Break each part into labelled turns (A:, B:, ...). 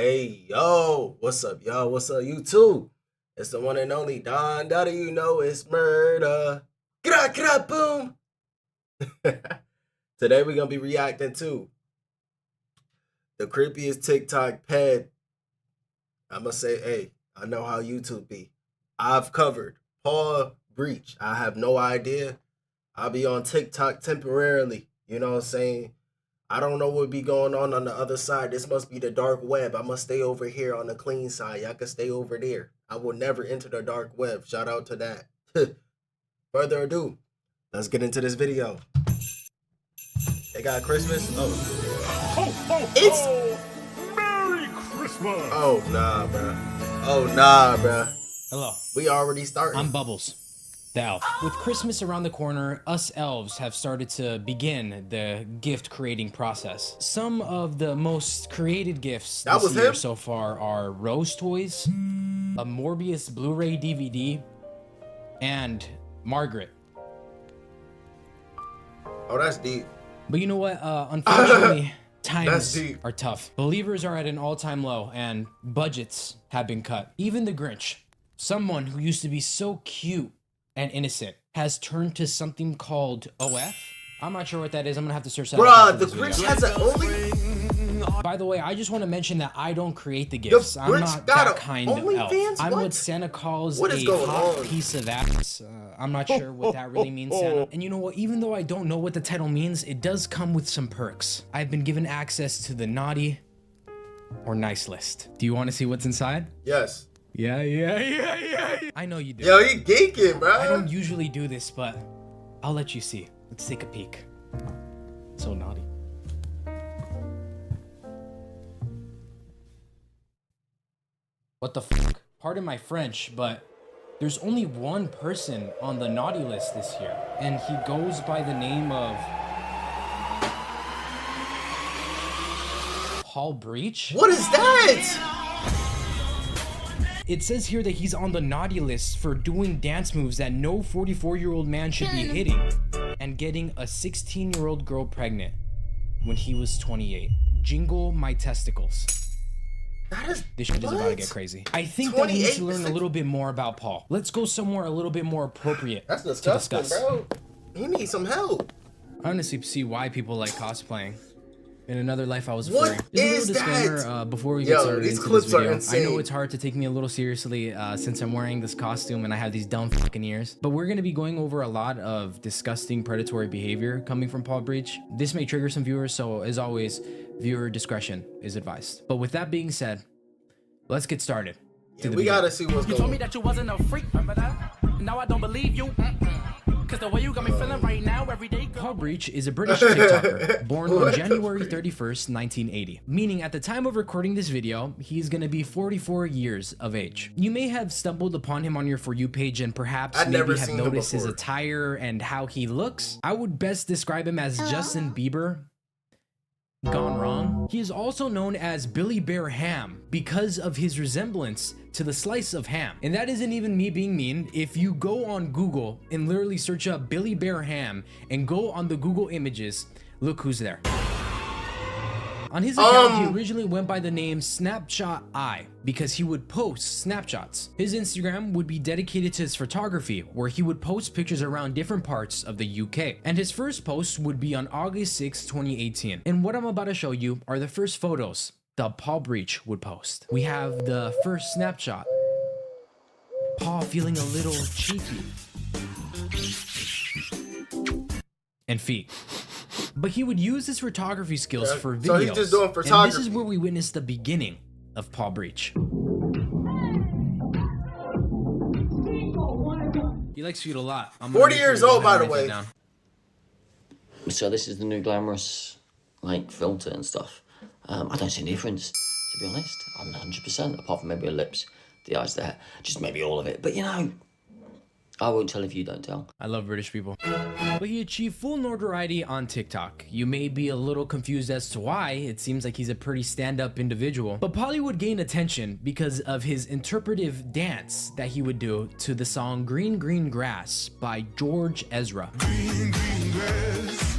A: Hey, yo, what's up, y'all? What's up, YouTube? It's the one and only Don Dada, you know it's murder. Get out, boom. Today we're going to be reacting to the creepiest TikTok ped. I'm going to say, hey, I know how YouTube be. I've covered Paul Breach. I have no idea. I'll be on TikTok temporarily. You know what I'm saying? I don't know what be going on the other side. This must be the dark web. I must stay over here on the clean side. Y'all can stay over there. I will never enter the dark web. Shout out to that. Further ado, let's get into this video. They got Christmas? Oh.
B: Ho, ho,
A: It's...
B: ho. Merry Christmas!
A: Oh, nah, bruh. Oh, nah, bruh.
C: Hello.
A: We already started.
C: I'm Bubbles, the elf. With Christmas around the corner, us elves have started to begin the gift creating process. Some of the most created gifts this year so far are Rose toys, a Morbius Blu-ray DVD, and Margaret.
A: Oh, that's deep.
C: But you know what? Unfortunately, times are tough. Believers are at an all-time low, and budgets have been cut. Even the Grinch, someone who used to be so cute and innocent, has turned to something called OF. I'm not sure what that is. I'm gonna have to search that up.
A: Bruh, the Grinch has an only...
C: By the way, I just want to mention that I don't create the gifts. I'm not that kind of elf. I'm what Santa calls a hot piece of ass. I'm not sure what that really means, Santa. And you know what? Even though I don't know what the title means, it does come with some perks. I've been given access to the naughty or nice list. Do you want to see what's inside?
A: Yes.
C: Yeah. I know you do.
A: Yo, he geeking, bro.
C: I don't usually do this, but I'll let you see. Let's take a peek. So naughty. What the fuck? Pardon my French, but there's only one person on the naughty list this year, and he goes by the name of Paul Breach.
A: What is that?
C: It says here that he's on the naughty list for doing dance moves that no 44-year-old man should be hitting, and getting a 16-year-old girl pregnant when he was 28. Jingle my testicles. This shit is about to get crazy. I think that we need to learn a little bit more about Paul. Let's go somewhere a little bit more appropriate.
A: That's disgusting, bro. He needs some help.
C: I honestly see why people like cosplaying. In another life, I was a furry.
A: What is
C: Just a little disclaimer before we get started into this video. I know it's hard to take me a little seriously since I'm wearing this costume and I have these dumb fucking ears. But we're going to be going over a lot of disgusting predatory behavior coming from Paul Breach. This may trigger some viewers, so as always, viewer discretion is advised. But with that being said, let's get started.
A: Yeah, we gotta see what's going on.
D: You told me that you wasn't a freak, remember that? Now I don't believe you. Cause the way you got me feeling right now, every day.
C: Paul Breach is a British TikToker born on January 31st, 1980. Meaning at the time of recording this video, he's gonna be 44 years of age. You may have stumbled upon him on your For You page and perhaps maybe have noticed his attire and how he looks. I would best describe him as Justin Bieber gone wrong. He is also known as Billy Bear Ham because of his resemblance to the slice of ham. And that isn't even me being mean. If you go on Google and literally search up Billy Bear Ham and go on the Google images, look who's there. On his account, he originally went by the name Snapshot Eye because he would post snapshots. His Instagram would be dedicated to his photography, where he would post pictures around different parts of the UK. And his first post would be on August 6, 2018. And what I'm about to show you are the first photos that Paul Breach would post. We have the first snapshot. Paul feeling a little cheeky. And feet. But he would use his photography skills for videos.
A: So he's just doing photography.
C: And this is where we witnessed the beginning of Paul Breach. He likes feet a lot.
A: 40 years old, by the way.
E: So this is the new glamorous, like, filter and stuff. I don't see any difference, to be honest. I'm 100%, apart from maybe the lips, the eyes, the hair, just maybe all of it. But you know, I won't tell if you don't tell.
C: I love British people. But he achieved full notoriety on TikTok. You may be a little confused as to why. It seems like he's a pretty stand-up individual. But Polly would gain attention because of his interpretive dance that he would do to the song Green Green Grass by George Ezra. Green, green grass.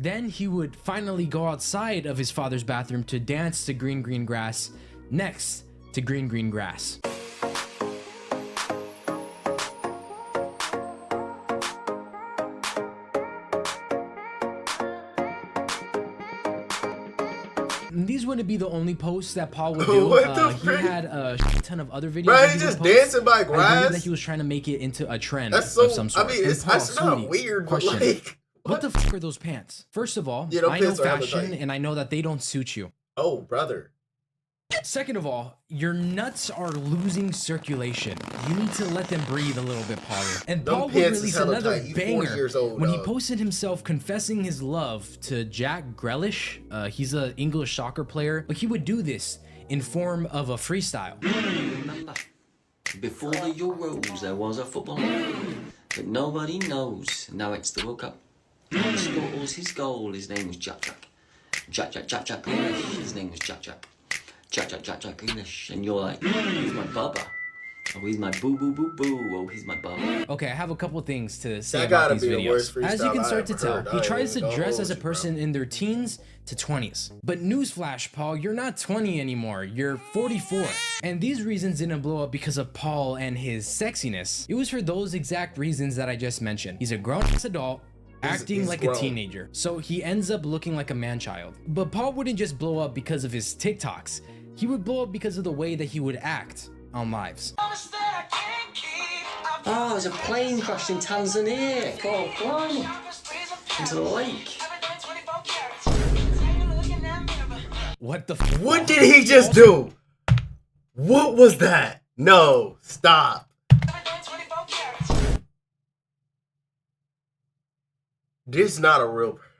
C: Then he would finally go outside of his father's bathroom to dance to Green Green Grass next to Green Green Grass. And these wouldn't be the only posts that Paul would do.
A: What the
C: He
A: frick?
C: had a ton of other videos.
A: Bro,
C: that
A: he
C: he
A: just
C: would post.
A: dancing by
C: I believe that
A: grass.
C: he was trying to make it into a trend
A: That's so.
C: of some sort.
A: I mean,
C: And
A: it's
C: Paul,
A: that's not
C: sweetie,
A: weird, but
C: question.
A: like,
C: What the fuck are those pants? First of all,
A: Yeah, them
C: I know
A: pants are hella
C: fashion
A: tight.
C: and I know that they don't suit you.
A: oh, brother.
C: Second of all, your nuts are losing circulation. You need to let them breathe a little bit, Paul. And
A: Them
C: Paul would
A: pants is
C: release
A: hella
C: another
A: tight. You 40
C: banger
A: years old,
C: when he
A: dog.
C: posted himself confessing his love to Jack Grealish. He's an English soccer player, but he would do this in form of a freestyle.
E: Remember, before the Euros, there was a footballer that nobody knows. Now it's the World Cup. He scores his goal. His name was Jack Jack. Jack Grealish. His name was Jack Jack. Jack Grealish. And you're like, he's my bubba. Oh, he's my boo boo boo boo. Oh, he's my bubba.
C: Okay, I have a couple things to say
A: That
C: about
A: gotta
C: these
A: be the
C: videos.
A: worst
C: As you
A: freestyle
C: can
A: I
C: start to
A: ever
C: tell,
A: heard. I
C: he
A: ain't
C: tries to
A: even gonna
C: dress
A: hold
C: as a
A: you, bro.
C: person in their teens to 20s. But newsflash, Paul, you're not 20 anymore. You're 44. And these reasons didn't blow up because of Paul and his sexiness. It was for those exact reasons that I just mentioned. He's a grown-ass adult, acting
A: he's
C: like
A: grown.
C: a teenager. So he ends up looking like a man-child. But Paul wouldn't just blow up because of his TikToks. He would blow up because of the way that he would act on lives.
E: Oh, there's a plane crashed in Tanzania. Oh, blimey. Into the lake.
C: What the f-
A: What did he just do? What was that? No, stop. This is not a real person.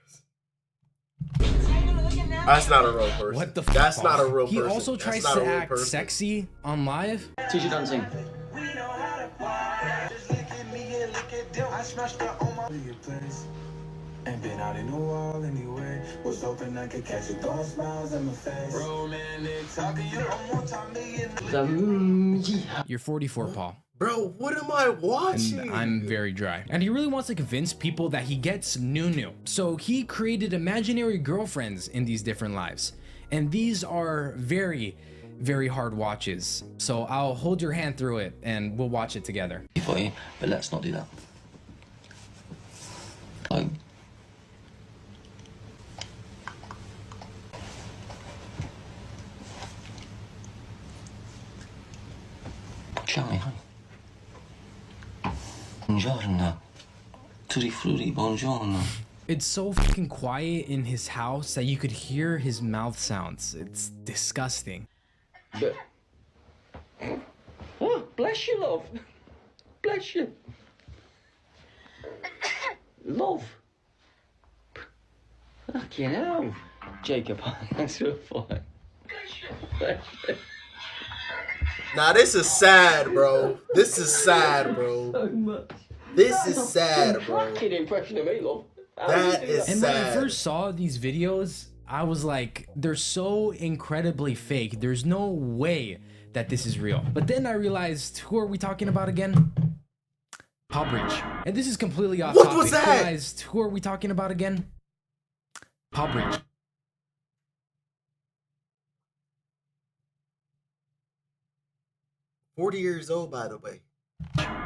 A: That's not a real person.
C: What the fuck?
A: That's not a real
C: He
A: person.
C: also
A: That's
C: tries
A: not a
C: to
A: real
C: act
A: person.
C: sexy on live.
E: Teacher dancing.
F: Ain't been out in a while anyway. Was hoping I could catch you throwing smiles in my face. Romantic talking, you don't
C: You're 44, Paul.
A: Bro, what am I watching?
C: And I'm very dry. And he really wants to convince people that he gets new. So he created imaginary girlfriends in these different lives. And these are very, very hard watches. So I'll hold your hand through it and we'll watch it together.
E: For you, but let's not do that. Oh. Charlie, hi. Buongiorno. Tutti frutti, buongiorno.
C: It's so fucking quiet in his house that you could hear his mouth sounds. It's disgusting.
E: But... Oh, bless you, love. Bless you. Love. Fucking hell. Jacob, thanks for the fire. Bless you.
A: Nah, this is sad, bro. This is sad, bro.
E: So much.
A: This is sad, bro.
E: Fucking impression of me, love. How
A: That
E: do you do
A: is
C: And when I
A: sad.
C: first saw these videos, I was like, they're so incredibly fake. There's no way that this is real. But then I realized, who are we talking about again? Paul Breach. And this is completely off
A: What
C: topic.
A: was that?
C: Realized, who are we talking about again? Paul Breach.
A: $40 years old, by the way.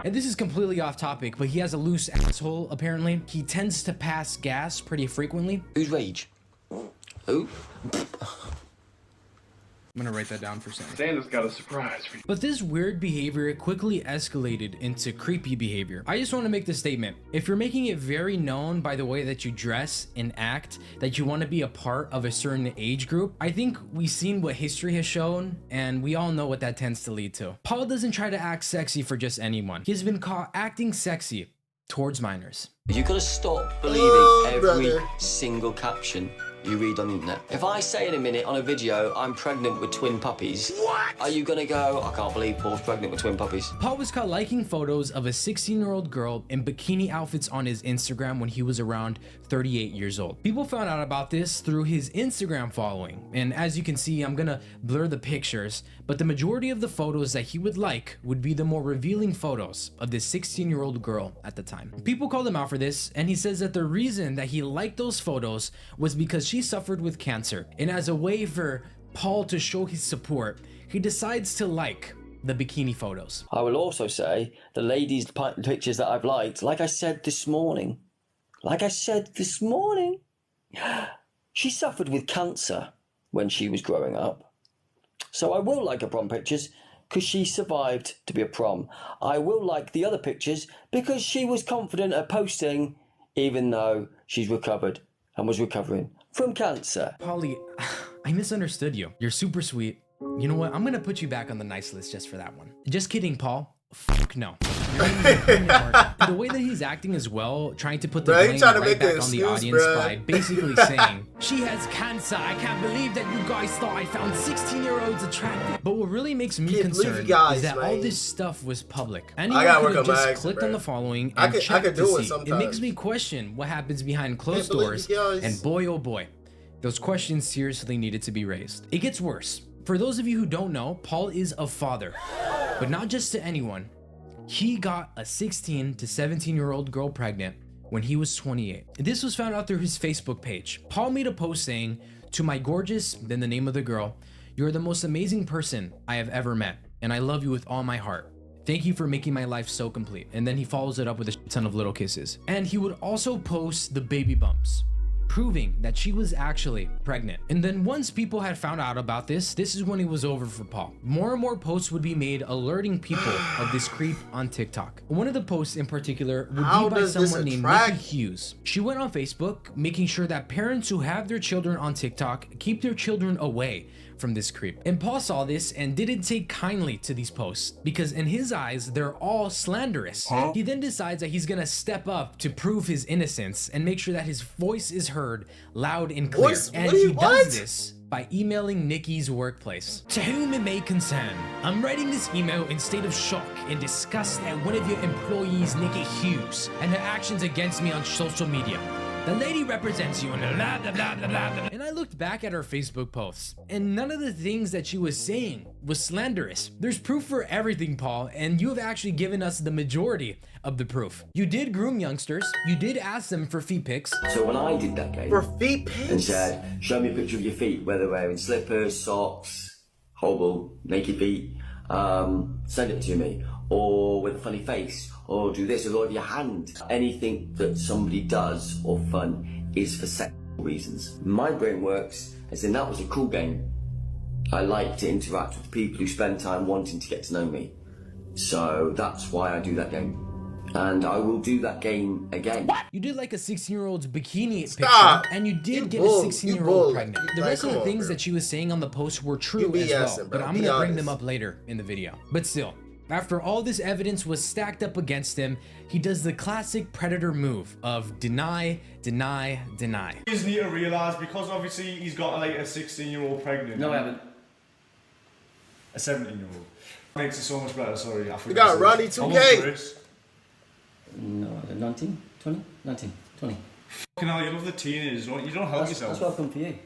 C: And this is completely off topic, but he has a loose asshole, apparently. He tends to pass gas pretty frequently.
E: Who's Rage? Who?
C: I'm gonna write that down for a second.
B: Santa's got a surprise for you.
C: But this weird behavior quickly escalated into creepy behavior. I just want to make this statement. If you're making it very known by the way that you dress and act that you want to be a part of a certain age group, I think we've seen what history has shown and we all know what that tends to lead to. Paul doesn't try to act sexy for just anyone. He's been caught acting sexy towards minors.
E: You gotta stop believing
A: Oh,
E: every
A: brother.
E: single caption you read on the internet. If I say in a minute on a video I'm pregnant with twin puppies, what? Are you gonna go, I can't believe Paul's pregnant with twin puppies?
C: Paul was caught liking photos of a 16-year-old girl in bikini outfits on his Instagram when he was around 38 years old. People found out about this through his Instagram following, and as you can see, I'm gonna blur the pictures, but the majority of the photos that he would like would be the more revealing photos of this 16-year-old girl at the time. People called him out for this, and he says that the reason that he liked those photos was because she suffered with cancer, and as a way for Paul to show his support, he decides to like the bikini photos.
E: I will also say the ladies' pictures that I've liked, like I said this morning, she suffered with cancer when she was growing up. So I will like her prom pictures because she survived to be a prom. I will like the other pictures because she was confident at posting even though she's recovered and was recovering from cancer.
C: Paulie, I misunderstood you. You're super sweet. You know what? I'm gonna put you back on the nice list just for that one. Just kidding, Paul. Fuck no. The way that he's acting as well, trying to put the blame right back on the audience by basically saying, she has cancer. I can't believe that you guys thought I found 16-year-olds attractive. But what really makes me concerned is that all this stuff was public. Anyone could have just clicked on the following and checked to see. It makes me question what happens behind closed doors, and boy oh boy, those questions seriously needed to be raised. It gets worse. For those of you who don't know, Paul is a father, but not just to anyone. He got a 16 to 17-year-old girl pregnant when he was 28. This was found out through his Facebook page. Paul made a post saying, "To my gorgeous," then the name of the girl, "you're the most amazing person I have ever met, and I love you with all my heart. Thank you for making my life so complete." And then he follows it up with a ton of little kisses. And he would also post the baby bumps, proving that she was actually pregnant. And then once people had found out about this is when it was over for Paul. More and more posts would be made alerting people of this creep on TikTok. One of the posts in particular would be by someone named Nikki Hughes. She went on Facebook making sure that parents who have their children on TikTok keep their children away from this creep. And Paul saw this and didn't take kindly to these posts because in his eyes, they're all slanderous. He then decides that he's gonna step up to prove his innocence and make sure that his voice is heard loud and clear. And he does this by emailing Nikki's workplace. "To whom it may concern, I'm writing this email in state of shock and disgust at one of your employees, Nikki Hughes, and her actions against me on social media. The lady represents you and blah, blah, blah, blah, blah." And I looked back at her Facebook posts, and none of the things that she was saying was slanderous. There's proof for everything, Paul, and you have actually given us the majority of the proof. You did groom youngsters. You did ask them for feet pics.
E: So when I did that game
A: For feet pics?
E: and said, show me a picture of your feet, whether wearing slippers, socks, hobble, naked feet, send it to me, or with a funny face, or do this, or your hand. Anything that somebody does or fun is for sexual reasons. My brain works as in that was a cool game. I like to interact with people who spend time wanting to get to know me. So that's why I do that game. And I will do that game again.
C: You did like a 16-year-old's bikini picture, and you did get a 16-year-old pregnant. The rest of the things that she was saying on the post were true as well, but I'm gonna bring them up later in the video. But still, after all this evidence was stacked up against him, he does the classic predator move of deny, deny, deny.
B: You just need to realise, because obviously he's got like a 16-year-old pregnant.
E: No, I haven't.
B: A 17-year-old. Makes it so much better, sorry.
A: We got Ronnie 2K.
E: No, 19, 20, 19, 20.
B: Fucking hell, you love the teenagers, don't you? You don't help yourself.
E: That's what I've done for you.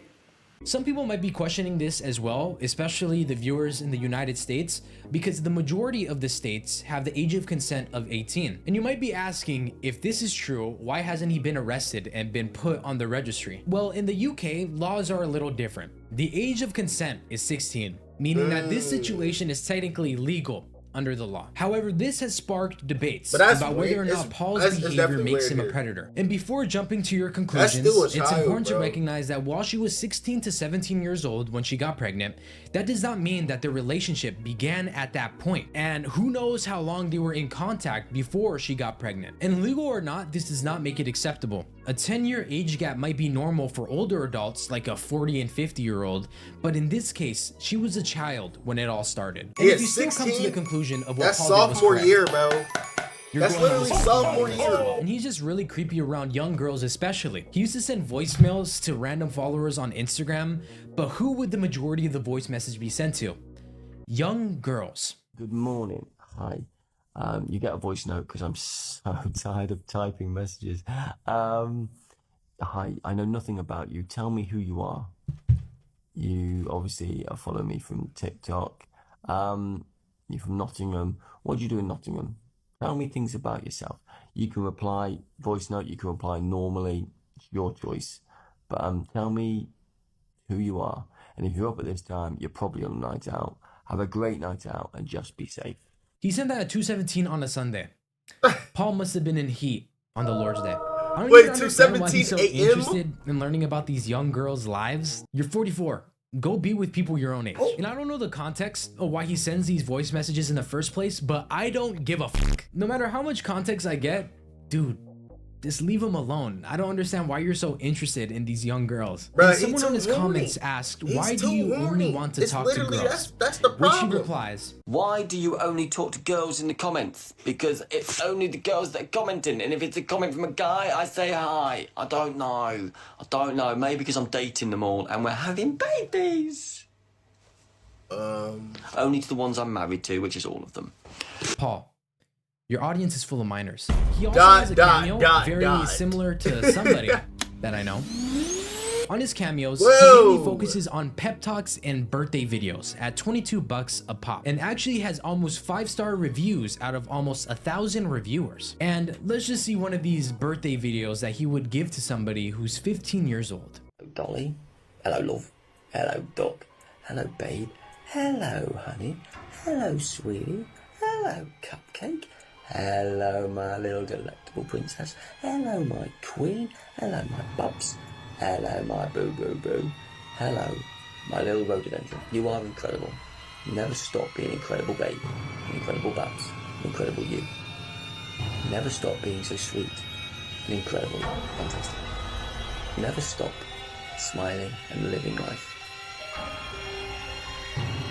C: Some people might be questioning this as well, especially the viewers in the United States, because the majority of the states have the age of consent of 18. And you might be asking, if this is true, why hasn't he been arrested and been put on the registry? Well, in the UK, laws are a little different. The age of consent is 16, meaning that this situation is technically legal under the law. However, this has sparked debates about whether or not Paul's behavior makes him a predator. And before jumping to your conclusions, it's important to recognize that while she was 16 to 17 years old when she got pregnant, that does not mean that their relationship began at that point. And who knows how long they were in contact before she got pregnant. And legal or not, this does not make it acceptable. A 10-year age gap might be normal for older adults like a 40 and 50-year-old, but in this case, she was a child when it all started. And if you still come to the conclusion of what
A: that's
C: Paul did was
A: sophomore
C: correct,
A: year, bro.
C: You're
A: That's
C: going on
A: literally
C: this
A: sophomore
C: fucking
A: year.
C: And he's just really creepy around young girls especially. He used to send voicemails to random followers on Instagram, but who would the majority of the voice message be sent to? Young girls.
G: Good morning. Hi. You get a voice note because I'm so tired of typing messages. Hi, I know nothing about you. Tell me who you are. You obviously follow me from TikTok. You're from Nottingham. What do you do in Nottingham? Tell me things about yourself. You can reply voice note, you can reply normally. It's your choice. But tell me who you are. And if you're up at this time, you're probably on a night out. Have a great night out and just be safe.
C: He sent that at 2:17 on a Sunday. Paul must have been in heat on the Lord's Day. I don't
A: Wait,
C: even understand why he's so
A: 2:17 a.m.?
C: interested in learning about these young girls' lives. You're 44. Go be with people your own age. And I don't know the context of why he sends these voice messages in the first place, but I don't give a fuck. No matter how much context I get, dude, just leave him alone. I don't understand why you're so interested in these young girls.
A: Bruh,
C: And someone on his comments asked, why do you only want to talk to girls?
A: That's the
C: Which he
A: problem.
C: replies,
E: Why do you only talk to girls in the comments? Because it's only the girls that are commenting, and if it's a comment from a guy, I say hi. I don't know. Maybe because I'm dating them all and we're having babies. Only to the ones I'm married to, which is all of them.
C: Paul, your audience is full of minors. He also
A: Dot,
C: has a
A: dot,
C: cameo
A: dot,
C: very
A: dot.
C: similar to somebody that I know. On his cameos, he
A: Whoa.
C: mainly focuses on pep talks and birthday videos at $22 a pop, and actually has almost 5-star reviews out of almost 1,000 reviewers. And let's just see one of these birthday videos that he would give to somebody who's 15 years old.
E: Dolly. Hello, love. Hello, duck. Hello, babe. Hello, honey. Hello, sweetie. Hello, cupcake. Hello, my little delectable princess. Hello, my queen. Hello, my bubs. Hello, my boo-boo-boo. Hello, my little rhododendron. You are incredible. Never stop being incredible, babe. Incredible bubs. Incredible you. Never stop being so sweet and incredible. Fantastic. Never stop smiling and living life.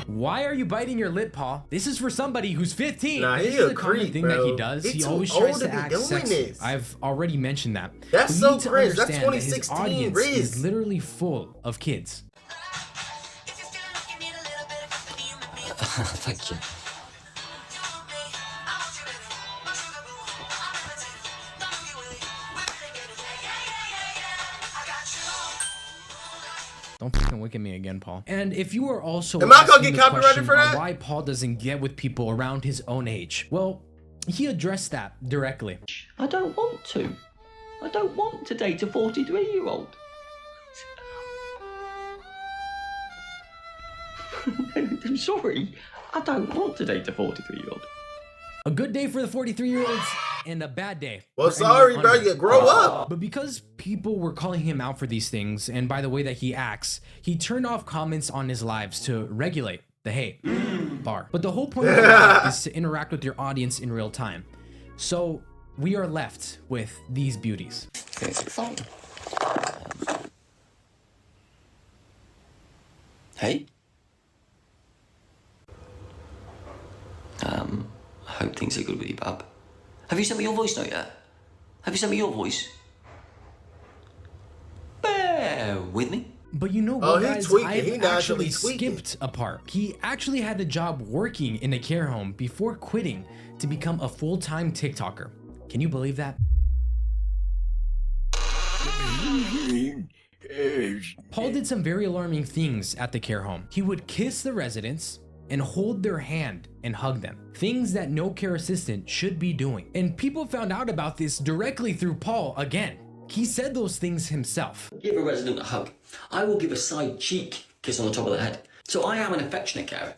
C: Why are you biting your lip, Paul? This is for somebody who's 15.
A: Nah,
C: This
A: he
C: is
A: a
C: a common
A: creep,
C: thing that he
A: bro.
C: does.
A: He
C: He
A: too
C: always
A: old
C: tries
A: to
C: to
A: be
C: act
A: doing
C: sexy.
A: this.
C: I've already mentioned that.
A: That's
C: We
A: so
C: need to
A: cringe. That's
C: understand that his
A: 2016
C: audience
A: Riz.
C: is literally full of kids.
E: Thank you.
C: Don't fucking wick at me again, Paul. And if you are also
A: Am I gonna
C: asking
A: get
C: the
A: copyrighted
C: question
A: for
C: on
A: that?
C: why Paul doesn't get with people around his own age, well, he addressed that directly.
E: I don't want to. I don't want to date a 43-year-old. I'm sorry. I don't want to date a 43-year-old.
C: A good day for the 43-year-olds and a bad day.
A: Well,
C: for anyone
A: sorry, bro.
C: under.
A: You grow up.
C: But because people were calling him out for these things, and by the way that he acts, he turned off comments on his lives to regulate the hate bar. But the whole point of the live is to interact with your audience in real time. So we are left with these beauties.
E: It's exciting. Hey? I hope things are good with you, bub. Have you sent me your voice note yet? Have you sent me your voice? Bear with me.
C: But you know
A: Oh,
C: what,
A: he
C: guys?
A: tweaking.
C: I've
A: He naturally
C: actually
A: tweaking.
C: skipped a part. He actually had a job working in a care home before quitting to become a full-time TikToker. Can you believe that? Paul did some very alarming things at the care home. He would kiss the residents and hold their hand and hug them. Things that no care assistant should be doing. And people found out about this directly through Paul again. He said those things himself.
E: Give a resident a hug. I will give a side cheek kiss on the top of the head. So I am an affectionate carer.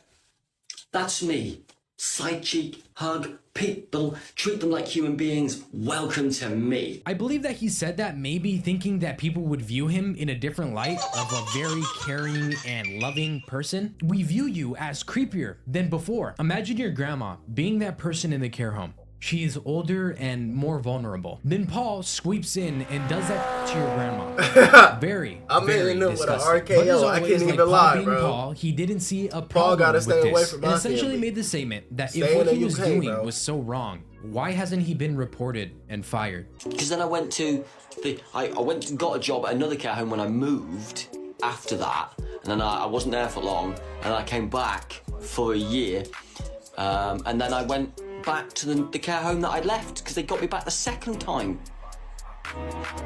E: That's me. Side cheek, hug, people, treat them like human beings. Welcome to me.
C: I believe that he said that maybe thinking that people would view him in a different light of a very caring and loving person. We view you as creepier than before. Imagine your grandma being that person in the care home. She is older and more vulnerable. Then Paul sweeps in and does that to your grandma. Very,
A: I'm
C: very
A: hitting him with an
C: disgusting.
A: RKO.
C: But as
A: I
C: always,
A: can't
C: like
A: even
C: Paul
A: lie,
C: being
A: bro.
C: Paul, he didn't see a problem
A: gotta
C: with
A: stay away
C: this,
A: from
C: and
A: my
C: essentially
A: family.
C: made the statement that
A: Stay
C: if
A: in
C: what
A: the
C: he was
A: UK,
C: doing
A: bro.
C: was so wrong, why hasn't he been reported and fired?
E: Because then I went to I went and got a job at another care home when I moved after that, and then I wasn't there for long, and I came back for a year, and then I went back to the care home that I'd left because they got me back the second time.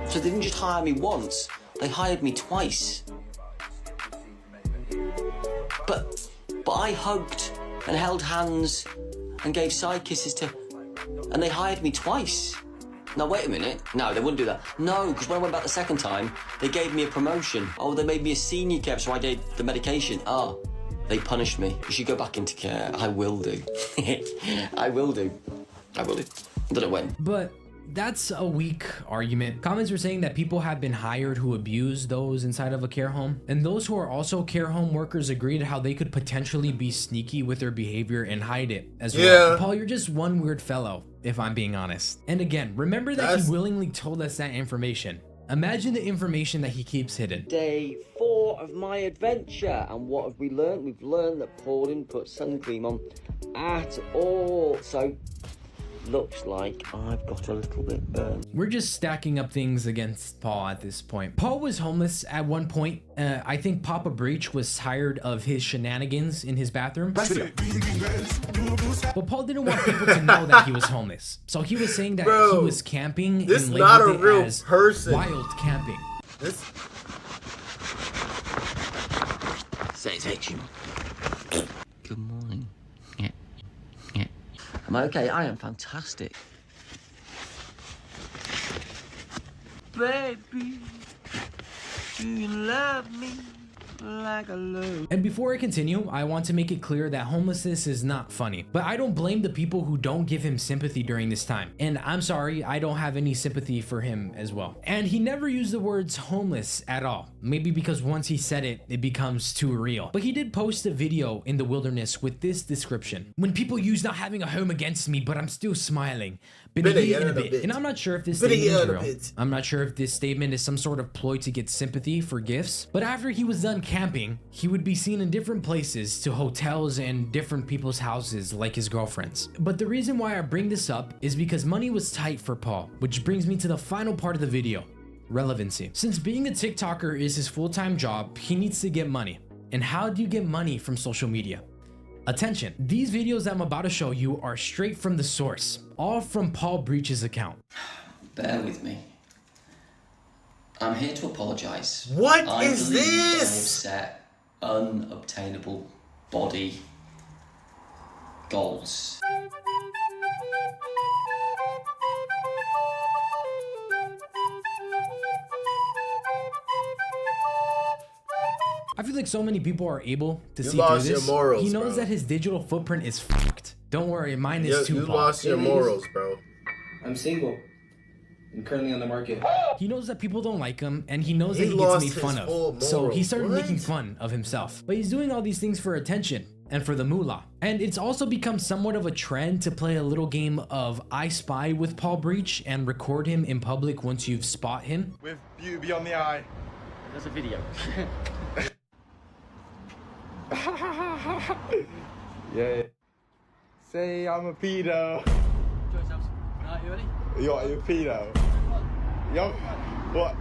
E: So they didn't just hire me once, they hired me twice. But I hugged and held hands and gave side kisses to, and they hired me twice. Now wait a minute, no, they wouldn't do that. No, because when I went back the second time, they gave me a promotion. Oh, they made me a senior care, so I did the medication. Oh, they punished me. You should go back into care. I will do. I will do. I will do. I don't know when.
C: But that's a weak argument. Comments are saying that people have been hired who abuse those inside of a care home, and those who are also care home workers agreed how they could potentially be sneaky with their behavior and hide it as well. Paul, you're just one weird fellow, if I'm being honest. And again, remember that he willingly told us that information. Imagine the information that he keeps hidden.
E: Day 4 of my adventure, and what have we learned? We've learned that Paul didn't put sun cream on at all, so looks like I've got a little bit burned.
C: We're just stacking up things against Paul at this point. Paul was homeless at one point. I think Papa Breach was tired of his shenanigans in his bathroom. But Paul didn't want people to know that he was homeless. So he was saying that he was camping and labeled it as wild camping.
E: Satisfaction. Good morning. Am I okay? I am fantastic. Baby, do you love me like I love?
C: And before I continue, I want to make it clear that homelessness is not funny. But I don't blame the people who don't give him sympathy during this time. And I'm sorry, I don't have any sympathy for him as well. And he never used the words homeless at all. Maybe because once he said it, it becomes too real. But he did post a video in the wilderness with this description. When people use not having a home against me, but I'm still smiling. Been a year and a bit. And I'm not sure if this statement is real. I'm not sure if this statement is some sort of ploy to get sympathy for gifts. But after he was done camping, he would be seen in different places, to hotels and different people's houses like his girlfriend's. But the reason why I bring this up is because money was tight for Paul, which brings me to the final part of the video. Relevancy. Since being a TikToker is his full-time job, he needs to get money. And how do you get money from social media? Attention, these videos I'm about to show you are straight from the source, all from Paul Breach's account.
E: Bear with me. I'm here to apologise.
A: What is
E: I believe
A: this?
E: I have set unobtainable body goals.
C: I feel like so many people are able to see through
A: lost
C: this.
A: your morals,
C: He knows
A: bro.
C: that his digital footprint is fucked. Don't worry, mine is too.
A: You
C: Paul.
A: lost your morals, bro.
H: I'm single. I'm currently on the market.
C: He knows that people don't like him, and he knows that
A: He
C: he gets
A: lost
C: made
A: his
C: fun
A: full
C: of. So he
A: morals.
C: started
A: What?
C: making fun of himself. But he's doing all these things for attention and for the moolah. And it's also become somewhat of a trend to play a little game of I Spy with Paul Breach and record him in public once you've spot him.
I: With beauty beyond the eye.
E: There's a video.
I: Yeah. Say I'm a pedo.
E: Are you ready?
I: You're a pedo. Yo. What?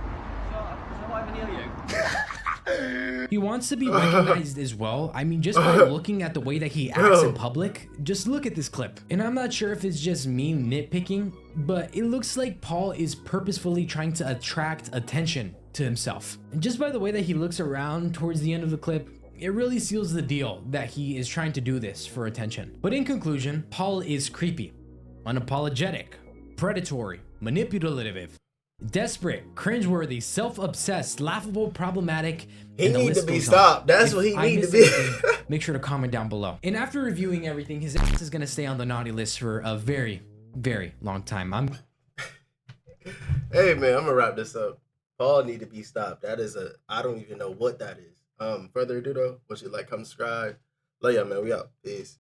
C: He wants to be recognized as well. I mean, just by looking at the way that he acts in public, just look at this clip. And I'm not sure if it's just me nitpicking, but it looks like Paul is purposefully trying to attract attention to himself. And just by the way that he looks around towards the end of the clip, it really seals the deal that he is trying to do this for attention. But in conclusion, Paul is creepy, unapologetic, predatory, manipulative, desperate, cringeworthy, self-obsessed, laughable, problematic.
A: He needs to be stopped. That's what he needs to be.
C: Make sure to comment down below. And after reviewing everything, his ass is gonna stay on the naughty list for a very, very long time.
A: Hey man, I'm gonna wrap this up. Paul need to be stopped. That is I don't even know what that is. Further ado though, what you like, come subscribe. Love y'all, man. We out. Peace.